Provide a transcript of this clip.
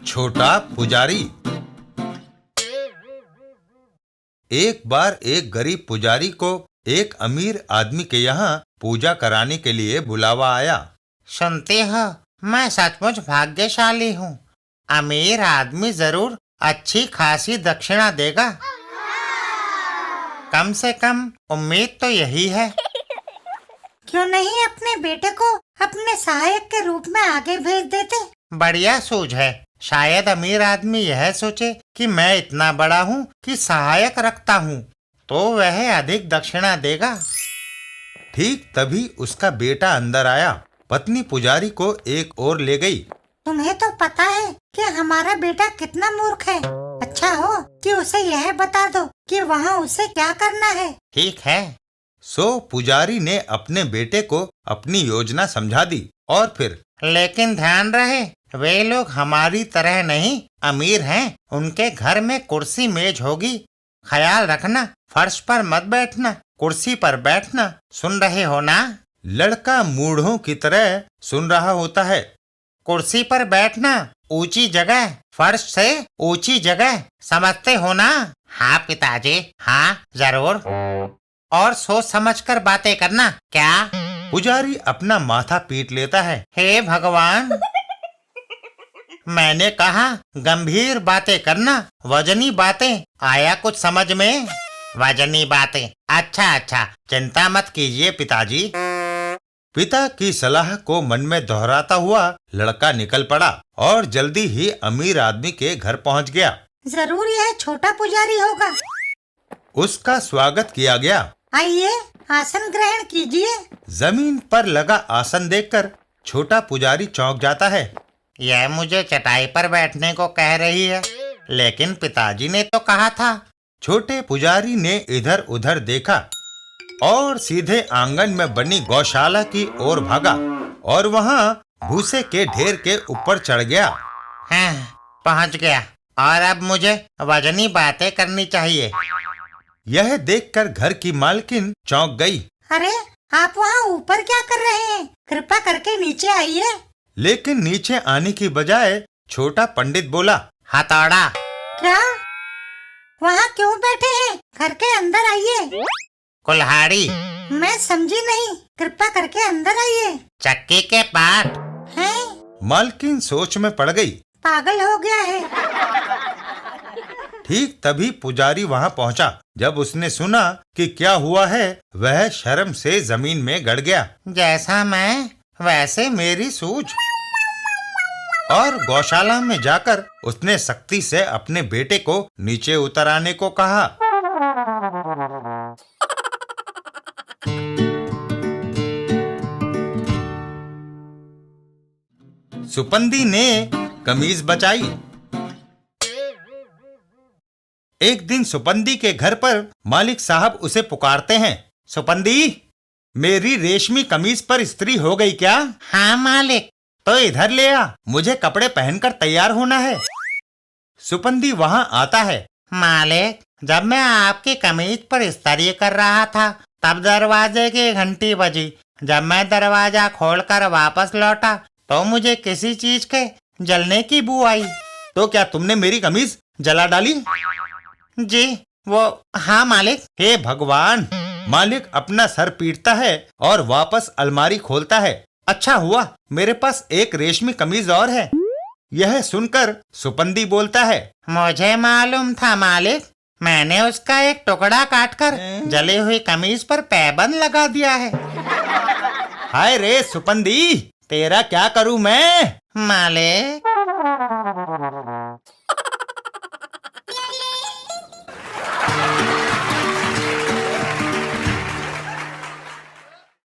छोटा पुजारी। एक बार एक गरीब पुजारी को एक अमीर आदमी के यहाँ पूजा कराने के लिए बुलावा आया। सुनते हो, मैं सचमुच भाग्यशाली हूँ। अमीर आदमी जरूर अच्छी खासी दक्षिणा देगा। कम से कम उम्मीद तो यही है। क्यों नहीं अपने बेटे को अपने सहायक के रूप में आगे भेज देते? बढ़िया सूझ है। शायद अमीर आदमी यह सोचे कि मैं इतना बड़ा हूँ कि सहायक रखता हूँ, तो वह अधिक दक्षिणा देगा। ठीक तभी उसका बेटा अंदर आया। पत्नी पुजारी को एक ओर ले गई। तुम्हें तो पता है कि हमारा बेटा कितना मूर्ख है। अच्छा हो कि उसे यह बता दो कि वहाँ उसे क्या करना है। ठीक है। सो पुजारी ने अपने बेटे को अपनी योजना समझा दी और फिर लेकिन ध्यान रहे, वे लोग हमारी तरह नहीं अमीर हैं। उनके घर में कुर्सी मेज होगी। ख्याल रखना, फर्श पर मत बैठना, कुर्सी पर बैठना। सुन रहे हो ना? लड़का मूढ़ों की तरह सुन रहा होता है। कुर्सी पर बैठना, ऊंची जगह, फर्श से ऊंची जगह, समझते हो ना? हाँ पिताजी, हाँ जरूर। और सोच समझकर बातें करना। क्या? पुजारी अपना माथा पीट लेता है। हे भगवान, मैंने कहा गंभीर बातें करना, वजनी बातें। आया कुछ समझ में? वजनी बातें। अच्छा अच्छा, चिंता मत कीजिए पिताजी। पिता की सलाह को मन में दोहराता हुआ लड़का निकल पड़ा और जल्दी ही अमीर आदमी के घर पहुंच गया। जरूर यह छोटा पुजारी होगा। उसका स्वागत किया गया। आइए, आसन ग्रहण कीजिए। जमीन पर लगा आसन देखकर छोटा पुजारी चौंक जाता है। यह मुझे चटाई पर बैठने को कह रही है, लेकिन पिताजी ने तो कहा था। छोटे पुजारी ने इधर उधर देखा और सीधे आंगन में बनी गौशाला की ओर भागा और वहाँ भूसे के ढेर के ऊपर चढ़ गया। हाँ, पहुँच गया और अब मुझे वजनी बातें करनी चाहिए। यह देखकर घर की मालकिन चौंक गई। अरे, आप वहाँ ऊपर क्या कर रहे हैं? कृपा करके नीचे आइए। लेकिन नीचे आने की बजाय छोटा पंडित बोला, हथौड़ा। क्या? वहाँ क्यों बैठे हैं? घर के अंदर आइए। कुल्हाड़ी। मैं समझी नहीं, कृपा करके अंदर आइए। चक्की के पाट। हैं? मालकिन सोच में पड़ गई। पागल हो गया है। ठीक तभी पुजारी वहाँ पहुँचा। जब उसने सुना कि क्या हुआ है, वह शर्म से जमीन में गड़ गया। जैसा मैं वैसे मेरी सूझ। और गौशाला में जाकर उसने सख्ती से अपने बेटे को नीचे उतर आने को कहा। सुपंदी ने कमीज बचाई। एक दिन सुपंदी के घर पर मालिक साहब उसे पुकारते हैं। सुपंदी, मेरी रेशमी कमीज पर इस्त्री हो गई क्या? हाँ मालिक। तो इधर ले आ, मुझे कपड़े पहनकर तैयार होना है। सुपंदी वहाँ आता है। मालिक, जब मैं आपकी कमीज पर इस्त्री कर रहा था, तब दरवाजे की घंटी बजी। जब मैं दरवाजा खोलकर वापस लौटा, तो मुझे किसी चीज के जलने की बू आई। तो क्या तुमने मेरी कमीज जला डाली? जी, वो हाँ मालिक। हे भगवान! मालिक अपना सर पीटता है और वापस अलमारी खोलता है। अच्छा हुआ, मेरे पास एक रेशमी कमीज और है। यह सुनकर सुपंदी बोलता है, मुझे मालूम था मालिक। मैंने उसका एक टुकड़ा काटकर जली हुई कमीज पर पैबंद लगा दिया है। हाय रे सुपंदी, तेरा क्या करूं मैं? मालिक,